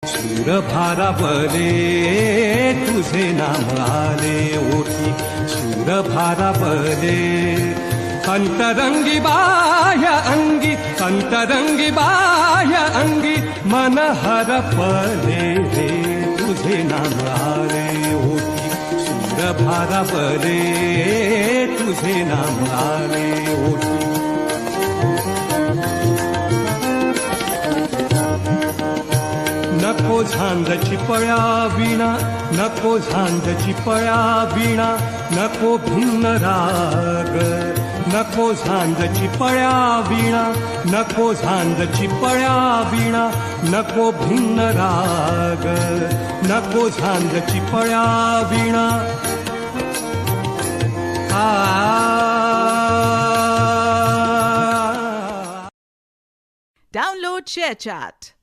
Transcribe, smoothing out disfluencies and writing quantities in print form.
सूर भारावले तुझे नाम आले ओठी, सूर भारावले अंतरंगी बाह्य अंगी, अंतरंगी बाह्य अंगी मन हरपले रे तुझे नाम आले ओठी, सूर भारावले तुझे नाम आले ओठी. नको झांजची पळ्या विणा, नको झांजची पळ्या विणा, नको भिन्न राग, नको झांजची पळ्या विणा, नको झांजची पळ्या विणा, नको भिन्न राग, नको झांजची पळ्या विणा. Download ShareChat.